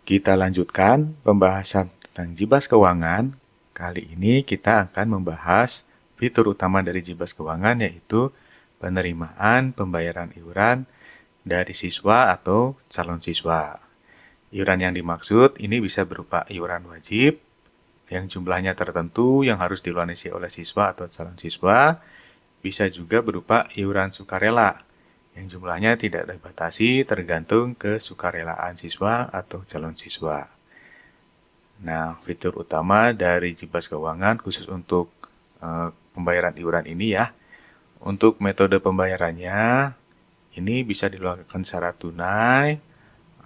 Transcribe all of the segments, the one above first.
Kita lanjutkan pembahasan tentang Jibas Keuangan. Kali ini kita akan membahas fitur utama dari Jibas Keuangan, yaitu penerimaan pembayaran iuran dari siswa atau calon siswa. Iuran yang dimaksud ini bisa berupa iuran wajib yang jumlahnya tertentu yang harus dilunasi oleh siswa atau calon siswa. Bisa juga berupa iuran sukarela yang jumlahnya tidak dibatasi tergantung kesukarelaan siswa atau calon siswa. Nah, fitur utama dari Jibas Keuangan khusus untuk pembayaran iuran ini ya. Untuk metode pembayarannya, ini bisa dilakukan secara tunai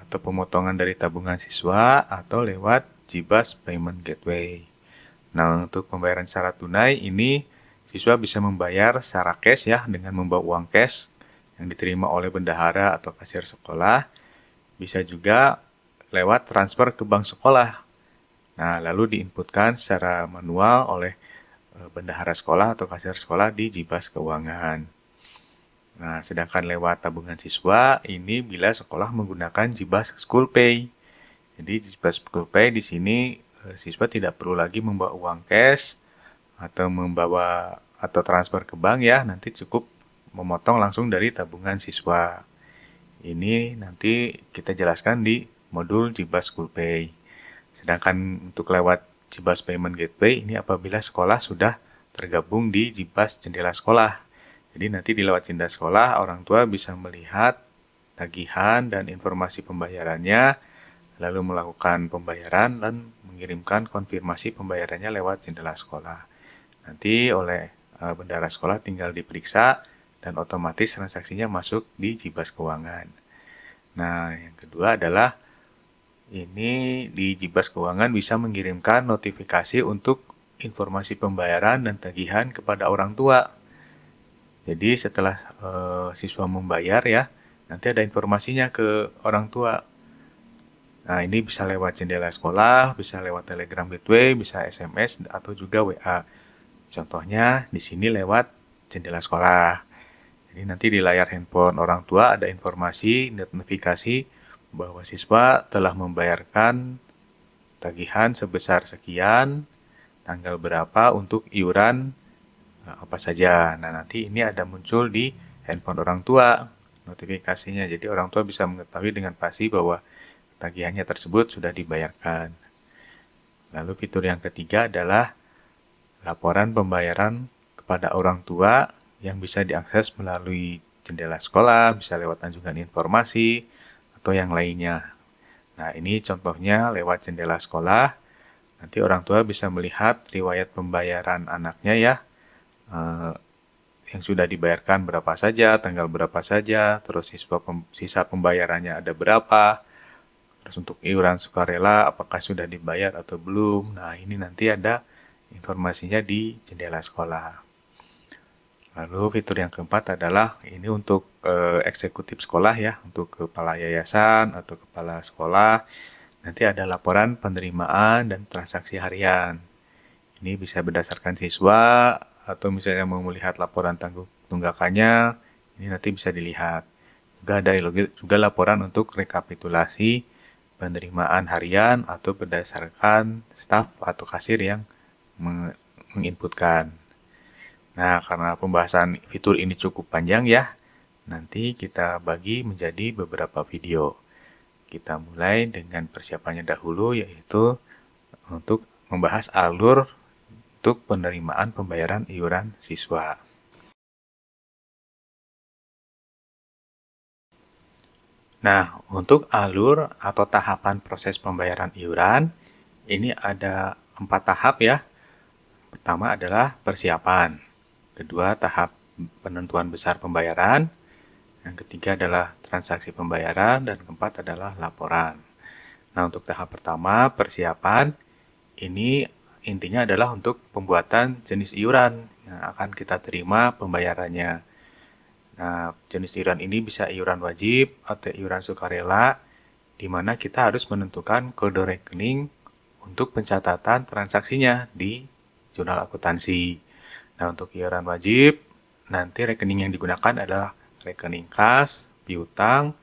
atau pemotongan dari tabungan siswa atau lewat Jibas Payment Gateway. Nah, untuk pembayaran secara tunai ini siswa bisa membayar secara cash ya dengan membawa uang cash yang diterima oleh bendahara atau kasir sekolah. Bisa juga lewat transfer ke bank sekolah. Nah, lalu diinputkan secara manual oleh bendahara sekolah atau kasir sekolah di Jibas Keuangan. Nah, sedangkan lewat tabungan siswa, ini bila sekolah menggunakan Jibas School Pay. Jadi Jibas School Pay di sini siswa tidak perlu lagi membawa uang cash atau transfer ke bank ya, nanti cukup memotong langsung dari tabungan siswa. Ini nanti kita jelaskan di modul Jibas School Pay. Sedangkan untuk lewat Jibas Payment Gateway ini apabila sekolah sudah tergabung di Jibas Jendela Sekolah. Jadi nanti di lewat jendela sekolah orang tua bisa melihat tagihan dan informasi pembayarannya, lalu melakukan pembayaran dan mengirimkan konfirmasi pembayarannya lewat jendela sekolah. Nanti oleh bendahara sekolah tinggal diperiksa dan otomatis transaksinya masuk di Jibas Keuangan. Nah, yang kedua adalah ini di Jibas Keuangan bisa mengirimkan notifikasi untuk informasi pembayaran dan tagihan kepada orang tua. Jadi setelah siswa membayar ya, nanti ada informasinya ke orang tua. Nah, ini bisa lewat jendela sekolah, bisa lewat Telegram Gateway, bisa SMS atau juga WA. Contohnya di sini lewat jendela sekolah. Jadi nanti di layar handphone orang tua ada informasi notifikasi bahwa siswa telah membayarkan tagihan sebesar sekian, tanggal berapa untuk iuran apa saja. Nah, nanti ini ada muncul di handphone orang tua notifikasinya. Jadi orang tua bisa mengetahui dengan pasti bahwa tagihannya tersebut sudah dibayarkan. Lalu fitur yang ketiga adalah laporan pembayaran kepada orang tua yang bisa diakses melalui jendela sekolah, bisa lewat anjungan informasi, atau yang lainnya. Nah, ini contohnya lewat jendela sekolah. Nanti orang tua bisa melihat riwayat pembayaran anaknya ya, yang sudah dibayarkan berapa saja, tanggal berapa saja, terus sisa pembayarannya ada berapa, terus untuk iuran sukarela apakah sudah dibayar atau belum. Nah, ini nanti ada informasinya di jendela sekolah. Lalu fitur yang keempat adalah ini untuk eksekutif sekolah ya, untuk kepala yayasan atau kepala sekolah. Nanti ada laporan penerimaan dan transaksi harian. Ini bisa berdasarkan siswa atau misalnya mau melihat laporan tunggakannya, ini nanti bisa dilihat. Juga ada juga laporan untuk rekapitulasi penerimaan harian atau berdasarkan staf atau kasir yang menginputkan. Nah, karena pembahasan fitur ini cukup panjang ya, nanti kita bagi menjadi beberapa video. Kita mulai dengan persiapannya dahulu, yaitu untuk membahas alur untuk penerimaan pembayaran iuran siswa. Nah, untuk alur atau tahapan proses pembayaran iuran, ini ada 4 tahap ya. Pertama adalah persiapan. Kedua, tahap penentuan besar pembayaran. Yang ketiga adalah transaksi pembayaran. Dan keempat adalah laporan. Nah, untuk tahap pertama, persiapan, ini intinya adalah untuk pembuatan jenis iuran yang akan kita terima pembayarannya. Nah, jenis iuran ini bisa iuran wajib atau iuran sukarela, di mana kita harus menentukan kode rekening untuk pencatatan transaksinya di jurnal akuntansi. Nah, untuk iuran wajib, nanti rekening yang digunakan adalah rekening kas, piutang,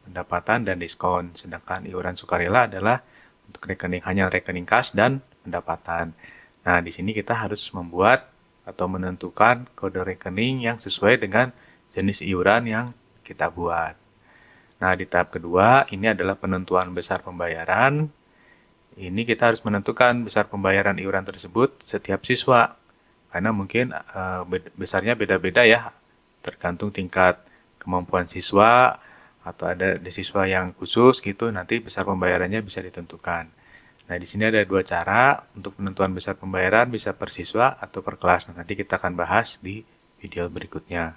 pendapatan, dan diskon. Sedangkan iuran sukarela adalah untuk hanya rekening kas dan pendapatan. Nah, di sini kita harus membuat atau menentukan kode rekening yang sesuai dengan jenis iuran yang kita buat. Nah, di tahap kedua, ini adalah penentuan besar pembayaran. Ini kita harus menentukan besar pembayaran iuran tersebut setiap siswa. Karena mungkin besarnya beda-beda ya, tergantung tingkat kemampuan siswa, atau ada siswa yang khusus gitu, nanti besar pembayarannya bisa ditentukan. Nah, di sini ada dua cara untuk penentuan besar pembayaran, bisa per siswa atau per kelas. Nah, nanti kita akan bahas di video berikutnya.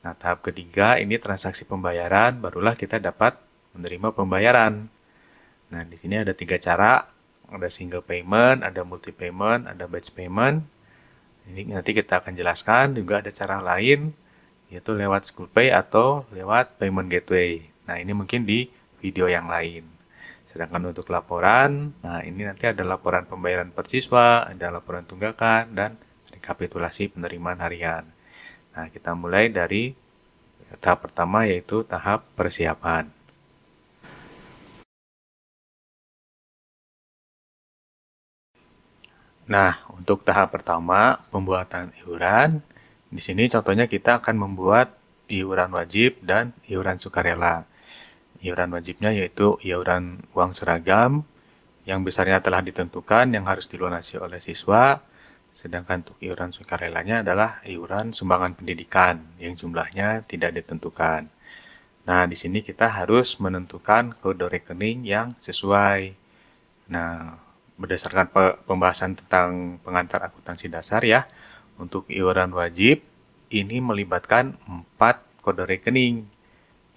Nah, tahap ketiga ini transaksi pembayaran, barulah kita dapat menerima pembayaran. Nah, di sini ada tiga cara, ada single payment, ada multi payment, ada batch payment. Ini nanti kita akan jelaskan, juga ada cara lain, yaitu lewat school pay atau lewat payment gateway. Nah, ini mungkin di video yang lain. Sedangkan untuk laporan, nah ini nanti ada laporan pembayaran per siswa, ada laporan tunggakan, dan rekapitulasi penerimaan harian. Nah, kita mulai dari tahap pertama, yaitu tahap persiapan. Nah, untuk tahap pertama, pembuatan iuran, di sini contohnya kita akan membuat iuran wajib dan iuran sukarela. Iuran wajibnya yaitu iuran uang seragam, yang besarnya telah ditentukan yang harus dilunasi oleh siswa, sedangkan untuk iuran sukarelanya adalah iuran sumbangan pendidikan, yang jumlahnya tidak ditentukan. Nah, di sini kita harus menentukan kode rekening yang sesuai. Nah, berdasarkan pembahasan tentang pengantar akuntansi dasar ya, untuk iuran wajib ini melibatkan 4 kode rekening,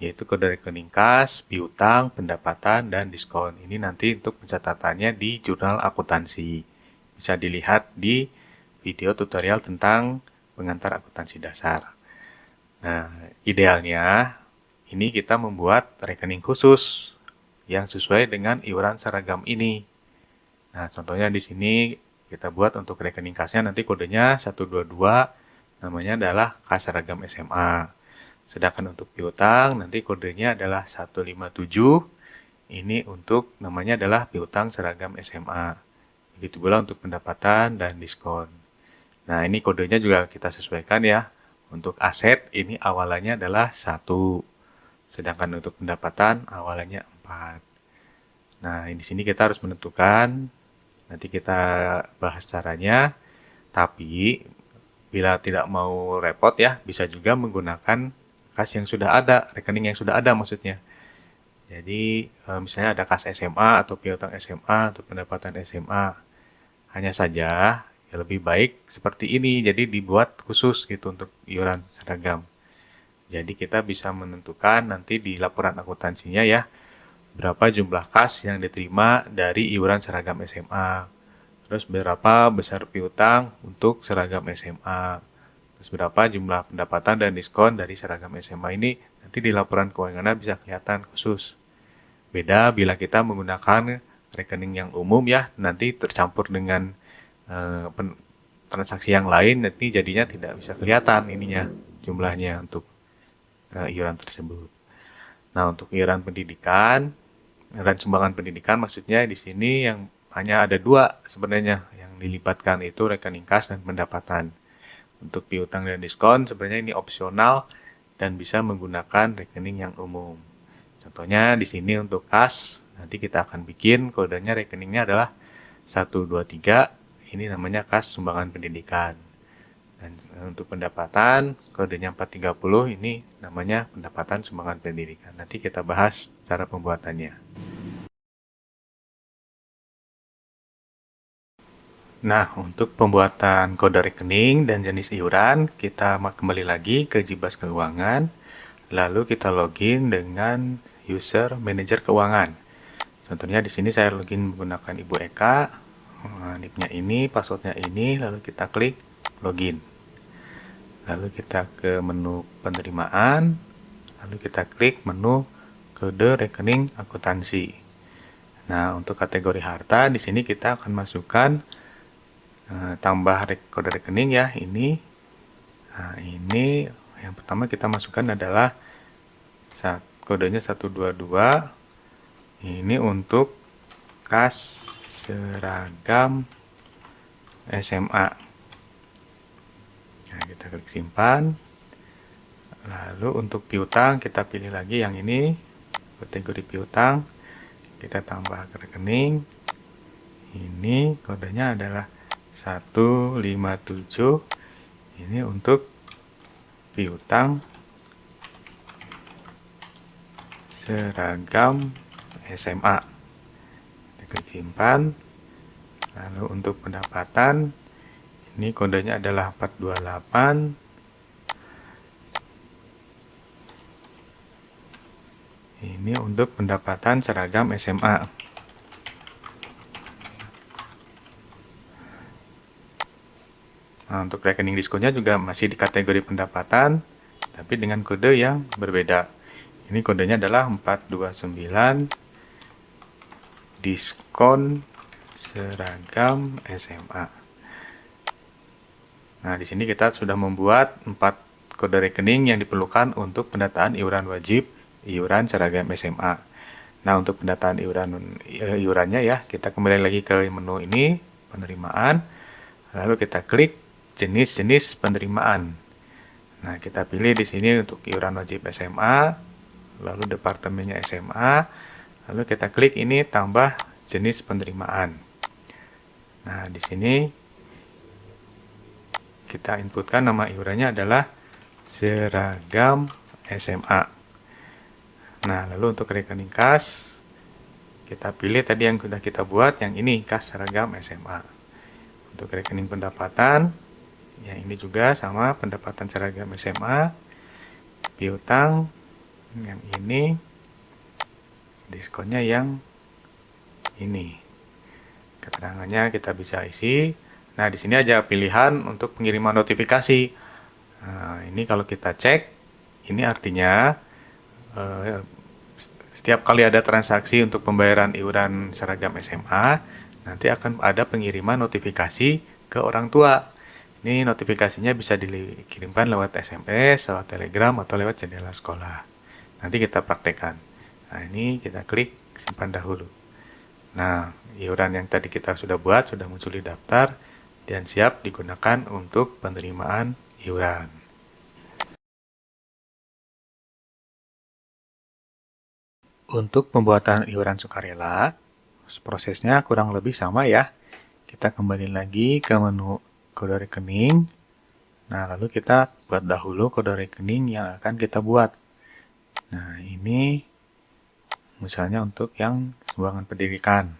yaitu kode rekening kas, piutang, pendapatan, dan diskon. Ini nanti untuk pencatatannya di jurnal akuntansi. Bisa dilihat di video tutorial tentang pengantar akuntansi dasar. Nah, idealnya ini kita membuat rekening khusus yang sesuai dengan iuran seragam ini. Nah, contohnya di sini kita buat untuk rekening kasnya nanti kodenya 122, namanya adalah kas seragam SMA. Sedangkan untuk piutang nanti kodenya adalah 157, ini untuk namanya adalah piutang seragam SMA. Begitu pula untuk pendapatan dan diskon. Nah, ini kodenya juga kita sesuaikan ya. Untuk aset ini awalannya adalah 1, sedangkan untuk pendapatan awalannya 4. Nah, di sini kita harus menentukan. Nanti kita bahas caranya, tapi bila tidak mau repot ya, bisa juga menggunakan kas yang sudah ada, rekening yang sudah ada maksudnya. Jadi misalnya ada kas SMA atau piutang SMA atau pendapatan SMA. Hanya saja ya lebih baik seperti ini, jadi dibuat khusus gitu untuk iuran seragam. Jadi kita bisa menentukan nanti di laporan akuntansinya ya, berapa jumlah kas yang diterima dari iuran seragam SMA. Terus berapa besar piutang untuk seragam SMA. Terus berapa jumlah pendapatan dan diskon dari seragam SMA ini. Nanti di laporan keuangan bisa kelihatan khusus. Beda bila kita menggunakan rekening yang umum ya, nanti tercampur dengan transaksi yang lain, nanti jadinya tidak bisa kelihatan ininya, jumlahnya untuk iuran tersebut. Nah, untuk iuran pendidikan dan sumbangan pendidikan maksudnya di sini yang hanya ada 2 sebenarnya yang dilibatkan, itu rekening kas dan pendapatan. Untuk piutang dan diskon sebenarnya ini opsional dan bisa menggunakan rekening yang umum. Contohnya di sini untuk kas, nanti kita akan bikin kodenya rekeningnya adalah 123, ini namanya kas sumbangan pendidikan. Dan untuk pendapatan, kodenya 430, ini namanya pendapatan sumbangan pendidikan. Nanti kita bahas cara pembuatannya. Nah, untuk pembuatan kode rekening dan jenis iuran, kita kembali lagi ke Jibas Keuangan. Lalu kita login dengan user manajer keuangan. Contohnya di sini saya login menggunakan Ibu Eka. NIP-nya ini, passwordnya ini, lalu kita klik login. Lalu kita ke menu penerimaan, lalu kita klik menu kode rekening akuntansi. Nah, untuk kategori harta di sini kita akan masukkan tambah kode rekening ya, ini. Nah, ini yang pertama kita masukkan adalah kodenya 122. Ini untuk kas seragam SMA. Nah, kita klik simpan. Lalu untuk piutang kita pilih lagi yang ini, kategori piutang. Kita tambah ke rekening. Ini kodenya adalah 157. Ini untuk piutang seragam SMA. Kita klik simpan. Lalu untuk pendapatan, ini kodenya adalah 428. Ini untuk pendapatan seragam SMA. Nah, untuk rekening diskonnya juga masih di kategori pendapatan, tapi dengan kode yang berbeda. Ini kodenya adalah 429 diskon seragam SMA. Nah, di sini kita sudah membuat 4 kode rekening yang diperlukan untuk pendataan iuran wajib, iuran seragam SMA. Nah, untuk pendataan iurannya ya, kita kembali lagi ke menu ini, penerimaan. Lalu kita klik jenis-jenis penerimaan. Nah, kita pilih di sini untuk iuran wajib SMA, lalu departemennya SMA, lalu kita klik ini tambah jenis penerimaan. Nah, di sini kita inputkan nama iurannya adalah seragam SMA. Nah, lalu untuk rekening kas, kita pilih tadi yang sudah kita buat, yang ini, kas seragam SMA. Untuk rekening pendapatan, yang ini juga sama, pendapatan seragam SMA. Piutang, yang ini. Diskonnya yang ini. Keterangannya kita bisa isi. Nah, di sini aja pilihan untuk pengiriman notifikasi. Nah, ini kalau kita cek, ini artinya setiap kali ada transaksi untuk pembayaran iuran seragam SMA, nanti akan ada pengiriman notifikasi ke orang tua. Ini notifikasinya bisa dikirimkan lewat SMS, lewat Telegram, atau lewat jendela sekolah. Nanti kita praktekkan. Nah, ini kita klik simpan dahulu. Nah, iuran yang tadi kita sudah buat sudah muncul di daftar dan siap digunakan untuk penerimaan iuran. Untuk pembuatan iuran sukarela, prosesnya kurang lebih sama ya. Kita kembali lagi ke menu kode rekening. Nah, lalu kita buat dahulu kode rekening yang akan kita buat. Nah, ini misalnya untuk yang sumbangan pendidikan.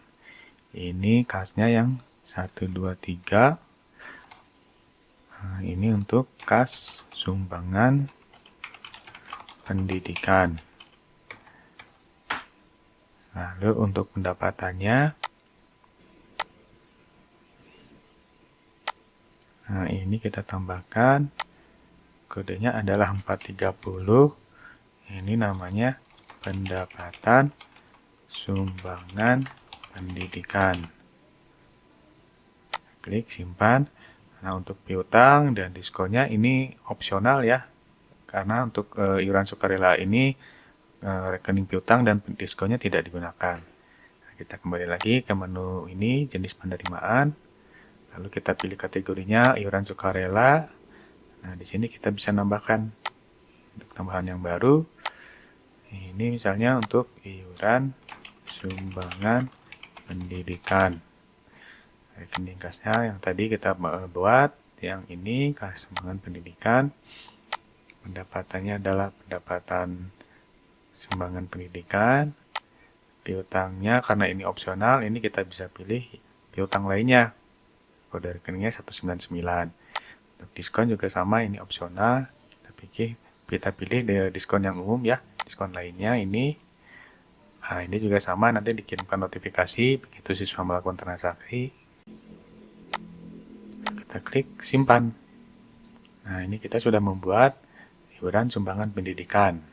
Ini kasnya yang 123. Nah, ini untuk kas sumbangan pendidikan. Lalu untuk pendapatannya, nah ini kita tambahkan, kodenya adalah 430. Ini namanya pendapatan sumbangan pendidikan. Klik simpan. Nah, untuk piutang dan diskonnya ini opsional ya, karena untuk iuran sukarela ini rekening piutang dan diskonnya tidak digunakan. Nah, kita kembali lagi ke menu ini, jenis penerimaan. Lalu kita pilih kategorinya iuran sukarela. Nah, di sini kita bisa nambahkan untuk tambahan yang baru. Ini misalnya untuk iuran sumbangan pendidikan. Rekening kasnya yang tadi kita buat, yang ini kas sumbangan pendidikan. Pendapatannya adalah pendapatan sumbangan pendidikan. Piutangnya karena ini opsional, ini kita bisa pilih piutang lainnya. Kode rekeningnya 199. Untuk diskon juga sama, ini opsional. Tapi kita pilih diskon yang umum ya. Diskon lainnya ini. Nah, ini juga sama, nanti dikirimkan notifikasi begitu siswa melakukan transaksi. Kita klik simpan. Nah, ini kita sudah membuat iuran sumbangan pendidikan.